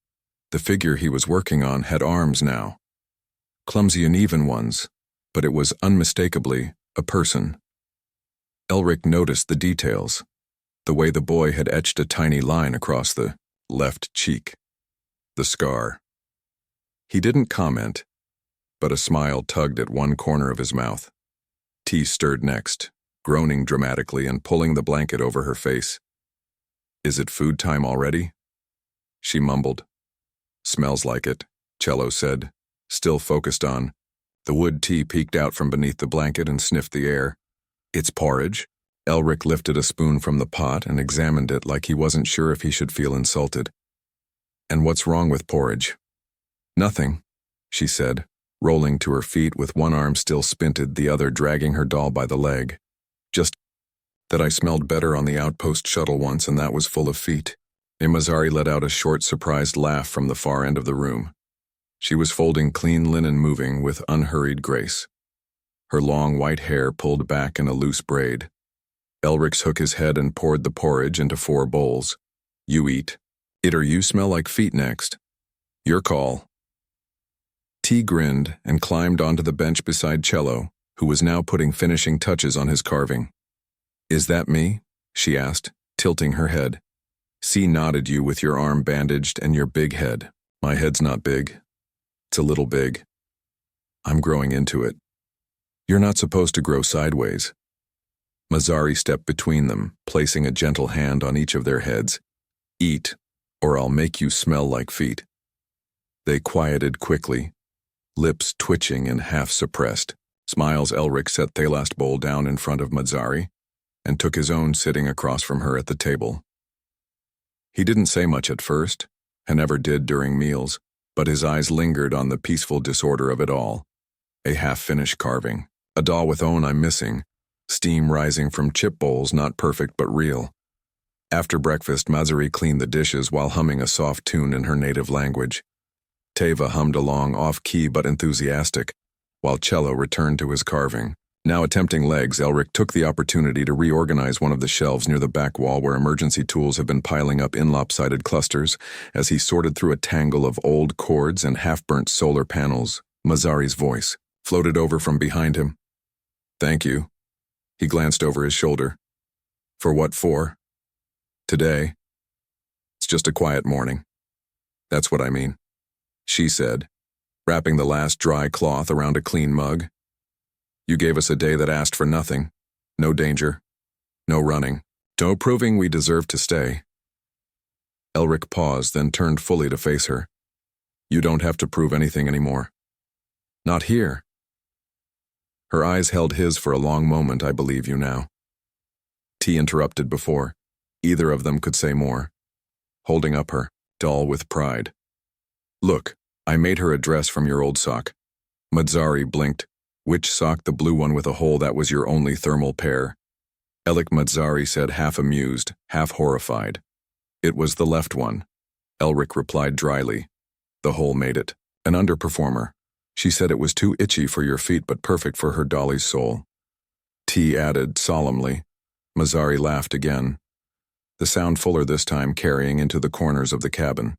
S1: The figure he was working on had arms now. Clumsy uneven ones, but it was unmistakably a person. Elric noticed the details, the way the boy had etched a tiny line across the left cheek, the scar. He didn't comment, but a smile tugged at one corner of his mouth. Tea stirred next, groaning dramatically and pulling the blanket over her face. Is it food time already? She mumbled. Smells like it, Cello said, still focused on. The wood. Tea peeked out from beneath the blanket and sniffed the air. It's porridge. Elric lifted a spoon from the pot and examined it like he wasn't sure if he should feel insulted. And what's wrong with porridge? Nothing, she said, rolling to her feet with one arm still spinted, the other dragging her doll by the leg. Just That I smelled better on the outpost shuttle once, and that was full of feet. Mazzari let out a short, surprised laugh from the far end of the room. She was folding clean linen, moving with unhurried grace. Her long white hair pulled back in a loose braid. Elric shook his head and poured the porridge into 4 bowls. You eat. It or you smell like feet next. Your call. T grinned and climbed onto the bench beside Cello, who was now putting finishing touches on his carving. Is that me? She asked, tilting her head. C nodded. You with your arm bandaged and your big head. My head's not big. It's a little big. I'm growing into it. You're not supposed to grow sideways. Mazzari stepped between them, placing a gentle hand on each of their heads. Eat, or I'll make you smell like feet. They quieted quickly, lips twitching and half-suppressed. Smiles. Elric set the last bowl down in front of Mazzari and took his own, sitting across from her at the table. He didn't say much at first, and never did during meals, but his eyes lingered on the peaceful disorder of it all. A half-finished carving, a doll with own I'm missing, steam rising from chip bowls, not perfect but real. After breakfast, Mazzari cleaned the dishes while humming a soft tune in her native language. Teva hummed along, off-key but enthusiastic, while Cello returned to his carving. Now attempting legs, Elric took the opportunity to reorganize one of the shelves near the back wall where emergency tools had been piling up in lopsided clusters. As he sorted through a tangle of old cords and half-burnt solar panels, Mazzari's voice floated over from behind him. Thank you. He glanced over his shoulder. For what for? Today. It's just a quiet morning. That's what I mean, she said, wrapping the last dry cloth around a clean mug. You gave us a day that asked for nothing. No danger. No running. No proving we deserve to stay. Elric paused, then turned fully to face her. You don't have to prove anything anymore. Not here. Her eyes held his for a long moment. I believe you now. T interrupted before either of them could say more, holding up her, dull with pride. Look, I made her a dress from your old sock. Mazzari blinked. Which sock? The blue one with a hole that was your only thermal pair. Elric. Mazzari said, half amused, half horrified. It was the left one. Elric replied dryly. The hole made it. An underperformer. She said it was too itchy for your feet but perfect for her dolly's soul. T added solemnly. Mazzari laughed again, the sound fuller this time, carrying into the corners of the cabin.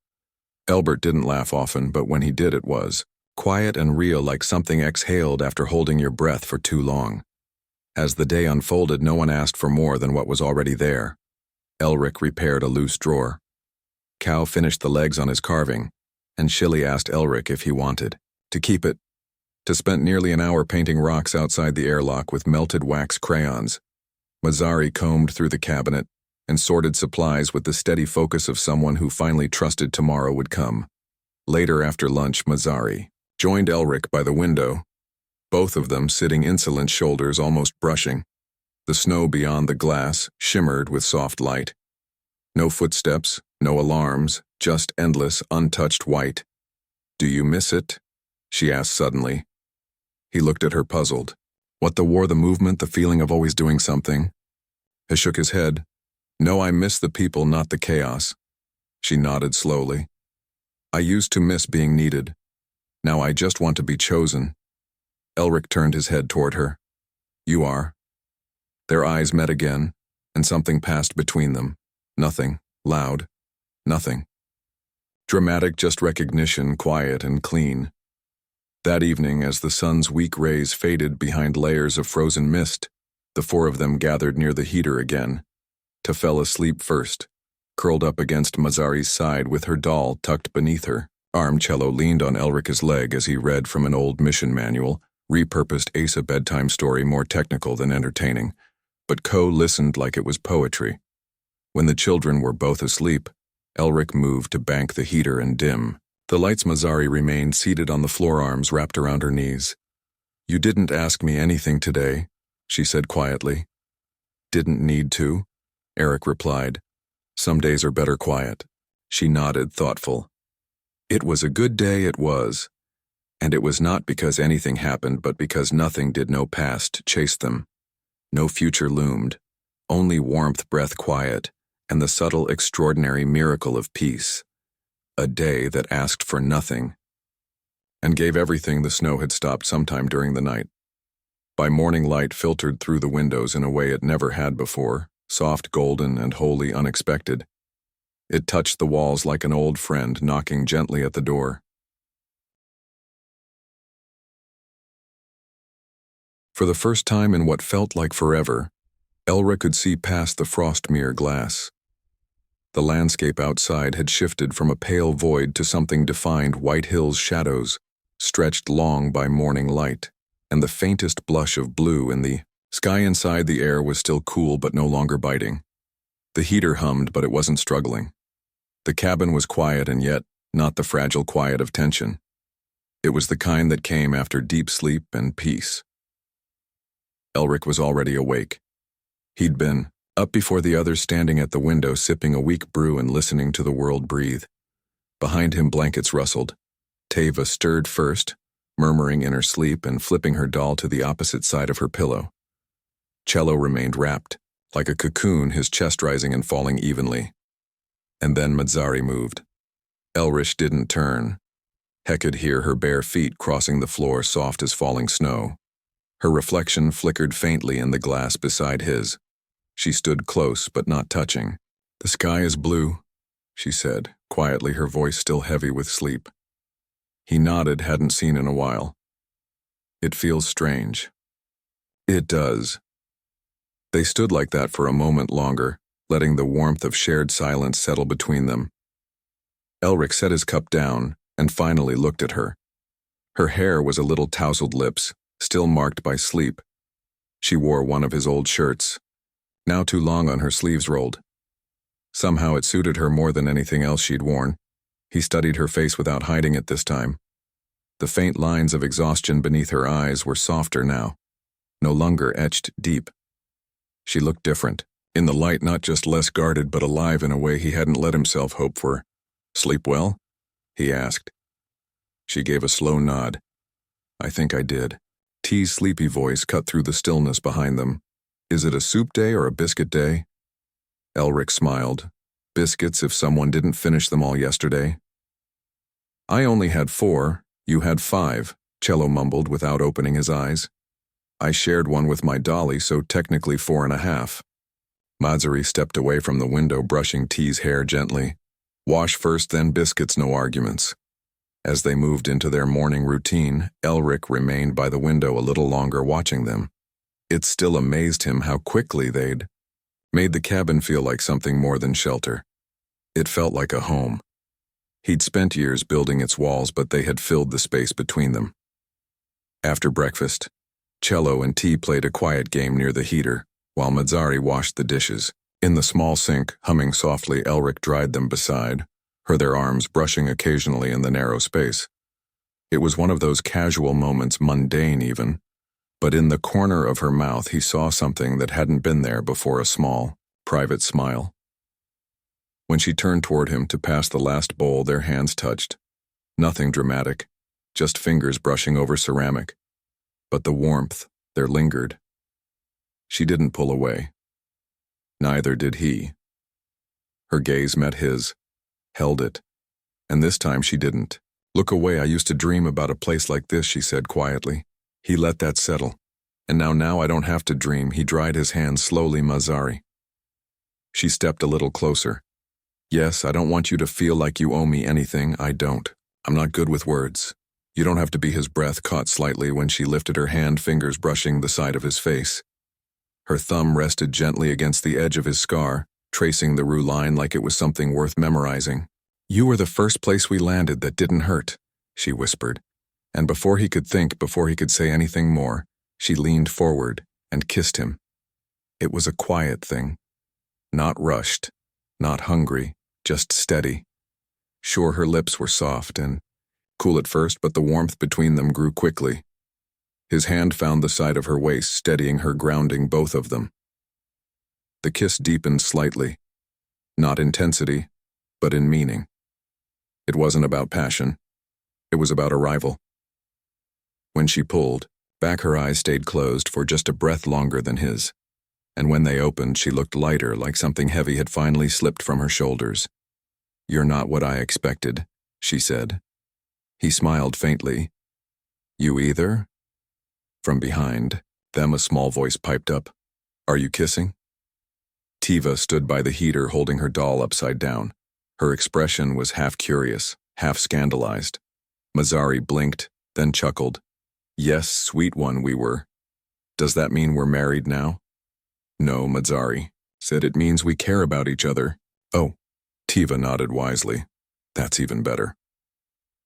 S1: Elbert didn't laugh often, but when he did it was quiet and real, like something exhaled after holding your breath for too long. As the day unfolded, no one asked for more than what was already there. Elric repaired a loose drawer. Cal finished the legs on his carving, and Shilly asked Elric if he wanted to keep it, to spend nearly an hour painting rocks outside the airlock with melted wax crayons. Mazzari combed through the cabinet and sorted supplies with the steady focus of someone who finally trusted tomorrow would come. Later, after lunch, Mazzari joined Elric by the window, both of them sitting insolent, shoulders almost brushing. The snow beyond the glass shimmered with soft light. No footsteps, no alarms, just endless, untouched white. Do you miss it? She asked suddenly. He looked at her, puzzled. What, the war, the movement, the feeling of always doing something? He shook his head. No, I miss the people, not the chaos. She nodded slowly. I used to miss being needed. Now I just want to be chosen. Elric turned his head toward her. You are. Their eyes met again, and something passed between them. Nothing, loud, nothing. Dramatic, just recognition, quiet and clean. That evening, as the sun's weak rays faded behind layers of frozen mist, the 4 of them gathered near the heater again. Ta fell asleep first, curled up against Mazzari's side with her doll tucked beneath her. Cello leaned on Elric's leg as he read from an old mission manual, repurposed Asa bedtime story, more technical than entertaining, but Co listened like it was poetry. When the children were both asleep, Elric moved to bank the heater and dim the lights. Mazzari remained seated on the floor, arms wrapped around her knees. You didn't ask me anything today, she said quietly. Didn't need to, Eric replied. Some days are better quiet. She nodded, thoughtful. It was a good day, it was. And it was not because anything happened, but because nothing did. No past chased them. No future loomed. only warmth, breath, quiet, and the subtle, extraordinary miracle of peace. A day that asked for nothing and gave everything. The snow had stopped sometime during the night. By morning, light filtered through the windows in a way it never had before, soft, golden, and wholly unexpected. It touched the walls like an old friend knocking gently at the door. For the first time in what felt like forever, Elric could see past the frost-mirror glass. The landscape outside had shifted from a pale void to something defined: white hills' shadows, stretched long by morning light, and the faintest blush of blue in the sky. Inside, the air was still cool but no longer biting. The heater hummed, but it wasn't struggling. The cabin was quiet, and yet not the fragile quiet of tension. It was the kind that came after deep sleep and peace. Elric was already awake. He'd been up before the others, standing at the window, sipping a weak brew and listening to the world breathe. Behind him, blankets rustled. Tava stirred first, murmuring in her sleep and flipping her doll to the opposite side of her pillow. Cello remained wrapped, like a cocoon, his chest rising and falling evenly. And then Mazzari moved. Elric didn't turn. Heck could hear her bare feet crossing the floor, soft as falling snow. Her reflection flickered faintly in the glass beside his. She stood close, but not touching. "The sky is blue," she said, quietly, her voice still heavy with sleep. He nodded, hadn't seen in a while. "It feels strange." "It does." They stood like that for a moment longer, letting the warmth of shared silence settle between them. Elric set his cup down and finally looked at her. Her hair was a little tousled, lips still marked by sleep. She wore one of his old shirts, now too long on her sleeves rolled. Somehow it suited her more than anything else she'd worn. He studied her face without hiding it this time. The faint lines of exhaustion beneath her eyes were softer now, no longer etched deep. She looked different, in the light, not just less guarded but alive in a way he hadn't let himself hope for. "Sleep well?" he asked. She gave a slow nod. "I think I did." T's sleepy voice cut through the stillness behind them. "Is it a soup day or a biscuit day?" Elric smiled. "Biscuits if someone didn't finish them all yesterday." "I only had 4, you had 5, Cello mumbled without opening his eyes. "I shared one with my dolly, so technically 4.5. Mazzari stepped away from the window, brushing T's hair gently. "Wash first, then biscuits, no arguments." As they moved into their morning routine, Elric remained by the window a little longer, watching them. It still amazed him how quickly they'd made the cabin feel like something more than shelter. It felt like a home. He'd spent years building its walls, but they had filled the space between them. After breakfast, Cello and T played a quiet game near the heater, while Mazzari washed the dishes. In the small sink, humming softly, Elric dried them beside her, their arms brushing occasionally in the narrow space. It was one of those casual moments, mundane even, but in the corner of her mouth he saw something that hadn't been there before: a small, private smile. When she turned toward him to pass the last bowl, their hands touched. Nothing dramatic, just fingers brushing over ceramic. But the warmth, there lingered. She didn't pull away. Neither did he. Her gaze met his, held it, and this time she didn't. "Look away, I used to dream about a place like this," she said quietly. He let that settle. "And now I don't have to dream." He dried his hands slowly. "Mazzari." She stepped a little closer. "Yes, I don't want you to feel like you owe me anything. I don't. I'm not good with words. You don't have to be." His breath caught slightly when she lifted her hand, fingers brushing the side of his face. Her thumb rested gently against the edge of his scar, tracing the rue line like it was something worth memorizing. "You were the first place we landed that didn't hurt," she whispered. And before he could think, before he could say anything more, she leaned forward and kissed him. It was a quiet thing. Not rushed, not hungry, just steady. Sure, her lips were soft and cool at first, but the warmth between them grew quickly. His hand found the side of her waist, steadying her, grounding both of them. The kiss deepened slightly. Not intensity, but in meaning. It wasn't about passion. It was about arrival. When she pulled back, her eyes stayed closed for just a breath longer than his. and when they opened, she looked lighter, like something heavy had finally slipped from her shoulders. "You're not what I expected," she said. He smiled faintly. "You either?" From behind them, a small voice piped up. "Are you kissing?" Tiva stood by the heater holding her doll upside down. Her expression was half curious, half scandalized. Mazzari blinked, then chuckled. "Yes, sweet one, we were. Does that mean we're married now?" "No," Mazzari said. "It means we care about each other." "Oh." Tiva nodded wisely. "That's even better."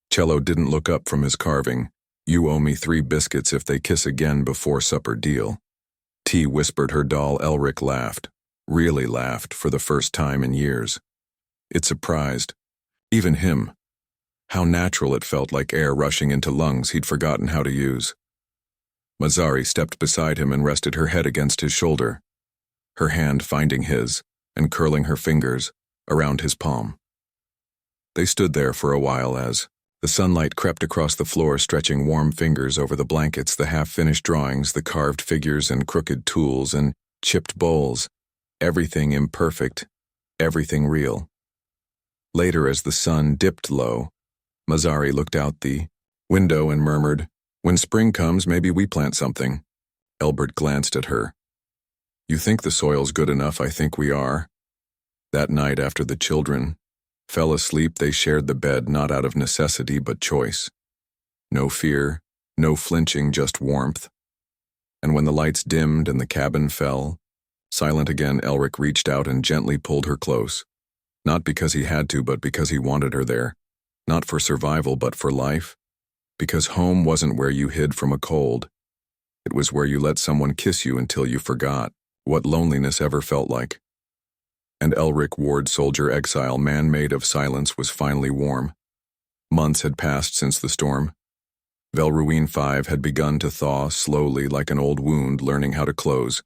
S1: Cello didn't look up from his carving. "You owe me 3 biscuits if they kiss again before supper, deal." T whispered her doll. Elric laughed. Really laughed for the first time in years. It surprised. Even him. How natural it felt, like air rushing into lungs he'd forgotten how to use. Mazzari stepped beside him and rested her head against his shoulder, her hand finding his and curling her fingers around his palm. They stood there for a while as the sunlight crept across the floor, stretching warm fingers over the blankets, the half-finished drawings, the carved figures and crooked tools and chipped bowls. Everything imperfect, everything real. Later, as the sun dipped low, Mazzari looked out the window and murmured, "When spring comes, maybe we plant something." Elbert glanced at her. "You think the soil's good enough? I think we are." That night, after the children fell asleep, they shared the bed, not out of necessity but choice. No fear, no flinching, just warmth. And when the lights dimmed and the cabin fell, silent again, Elric reached out and gently pulled her close. Not because he had to, but because he wanted her there. Not for survival, but for life. Because home wasn't where you hid from a cold. It was where you let someone kiss you until you forgot what loneliness ever felt like. And Elric Ward, soldier exile, man made of silence, was finally warm. Months had passed since the storm. Velruine 5 had begun to thaw slowly, like an old wound learning how to close.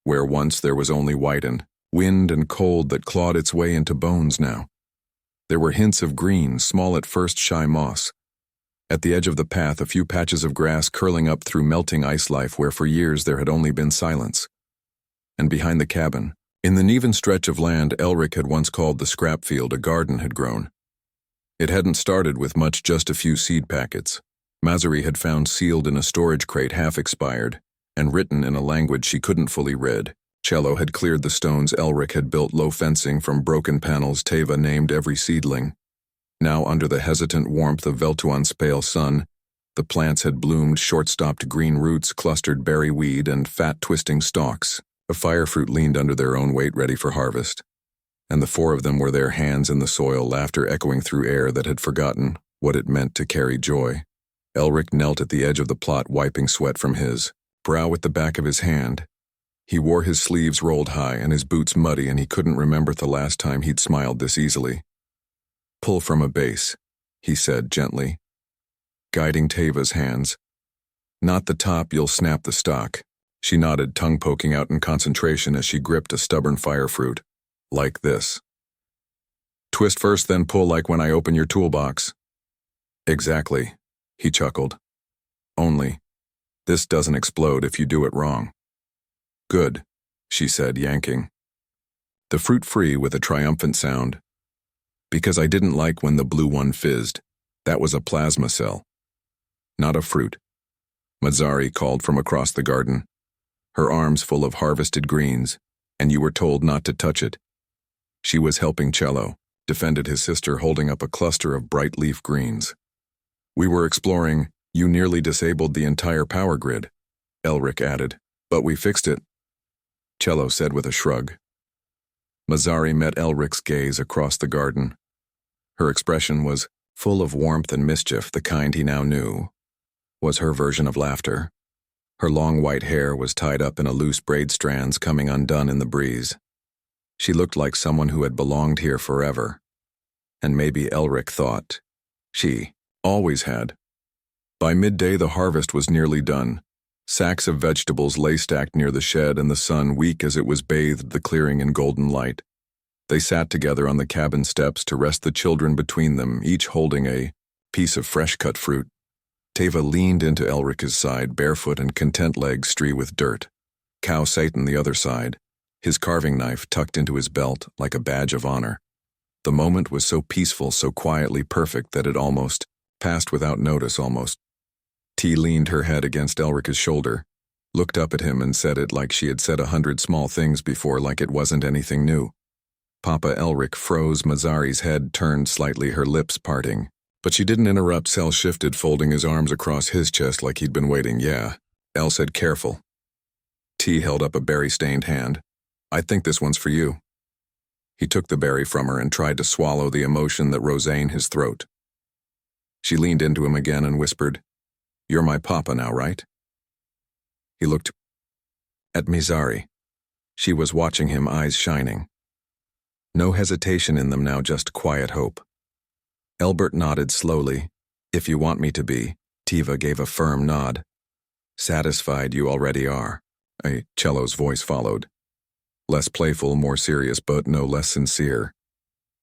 S1: Where once there was only white and wind and cold that clawed its way into bones now. There were hints of green, small at first, shy moss. At the edge of the path, a few patches of grass curling up through melting ice life where for years there had only been silence. And behind the cabin, in the uneven stretch of land Elric had once called the scrap field, a garden had grown. It hadn't started with much, just a few seed packets. Mazzari had found sealed in a storage crate, half expired, and written in a language she couldn't fully read. Cello had cleared the stones. Elric had built low fencing from broken panels. Teva named every seedling. Now, under the hesitant warmth of Veltuan's pale sun, the plants had bloomed, short-stopped green roots, clustered berry weed, and fat twisting stalks. A firefruit leaned under their own weight, ready for harvest. And the 4 of them were their hands in the soil, laughter echoing through air that had forgotten what it meant to carry joy. Elric knelt at the edge of the plot, wiping sweat from his brow with the back of his hand. He wore his sleeves rolled high and his boots muddy, and he couldn't remember the last time he'd smiled this easily. "Pull from a base," he said gently, guiding Teva's hands. "Not the top, you'll snap the stalk." She nodded, tongue poking out in concentration as she gripped a stubborn firefruit. "Like this. Twist first, then pull, like when I open your toolbox." "Exactly," he chuckled. "Only, this doesn't explode if you do it wrong." "Good," she said, yanking the fruit free with a triumphant sound. "Because I didn't like when the blue one fizzed. That was a plasma cell. Not a fruit," Mazzari called from across the garden, her arms full of harvested greens, "and you were told not to touch it." She was helping Cello, defended his sister, holding up a cluster of bright leaf greens. "We were exploring. You nearly disabled the entire power grid," Elric added. "But we fixed it," Cello said with a shrug. Mazzari met Elric's gaze across the garden. Her expression was full of warmth and mischief, the kind he now knew was her version of laughter. Her long white hair was tied up in a loose braid, strands coming undone in the breeze. She looked like someone who had belonged here forever. And maybe Elric thought she always had. By midday, the harvest was nearly done. Sacks of vegetables lay stacked near the shed, and the sun, weak as it was, bathed the clearing in golden light. They sat together on the cabin steps to rest, the children between them, each holding a piece of fresh-cut fruit. Teva leaned into Elric's side, barefoot and content, legs streaked with dirt. Cow Satan the other side, his carving knife tucked into his belt like a badge of honor. The moment was so peaceful, so quietly perfect that it almost passed without notice almost. T leaned her head against Elrica's shoulder, looked up at him and said it like she had said 100 small things before, like it wasn't anything new. Papa Elric froze. Mazari's head turned slightly, her lips parting. But she didn't interrupt. Sel shifted, folding his arms across his chest like he'd been waiting. Yeah, El said, careful. T held up a berry-stained hand. I think this one's for you. He took the berry from her and tried to swallow the emotion that rose in his throat. She leaned into him again and whispered, You're my papa now, right? He looked at Mizari. She was watching him, eyes shining. No hesitation in them now, just quiet hope. Elbert nodded slowly. If you want me to be. Tiva gave a firm nod. Satisfied you already are. A cello's voice followed. Less playful, more serious, but no less sincere.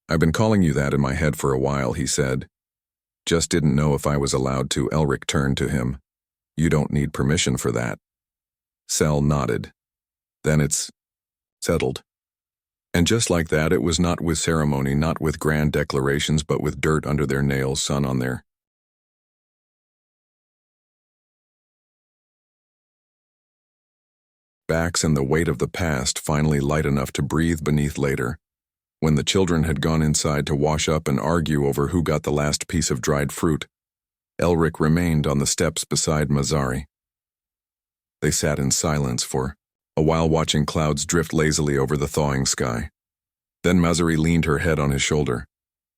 S1: I've been calling you that in my head for a while, he said. Just didn't know if I was allowed to. Elric turned to him. You don't need permission for that. Sel nodded. Then it's settled. And just like that, it was not with ceremony, not with grand declarations, but with dirt under their nails, sun on their backs, and the weight of the past finally light enough to breathe beneath later. When the children had gone inside to wash up and argue over who got the last piece of dried fruit, Elric remained on the steps beside Mazari. They sat in silence for a while, watching clouds drift lazily over the thawing sky. Then Mazari leaned her head on his shoulder.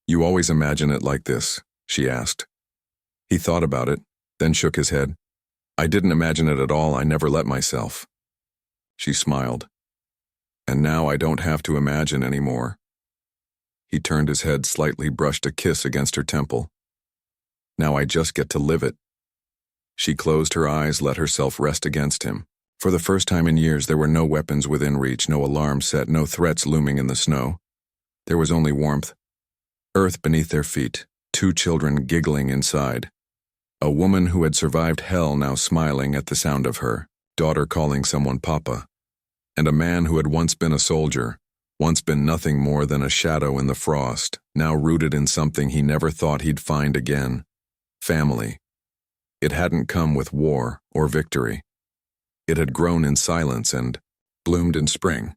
S1: You always imagine it like this? She asked. He thought about it, then shook his head. I didn't imagine it at all. I never let myself. She smiled. And now I don't have to imagine anymore. He turned his head slightly, brushed a kiss against her temple. Now I just get to live it. She closed her eyes, let herself rest against him. For the first time in years, there were no weapons within reach, no alarm set, no threats looming in the snow. There was only warmth. Earth beneath their feet, 2 children giggling inside. A woman who had survived hell now smiling at the sound of her daughter calling someone papa. And a man who had once been a soldier, once been nothing more than a shadow in the frost, now rooted in something he never thought he'd find again. Family. It hadn't come with war or victory. It had grown in silence and bloomed in spring.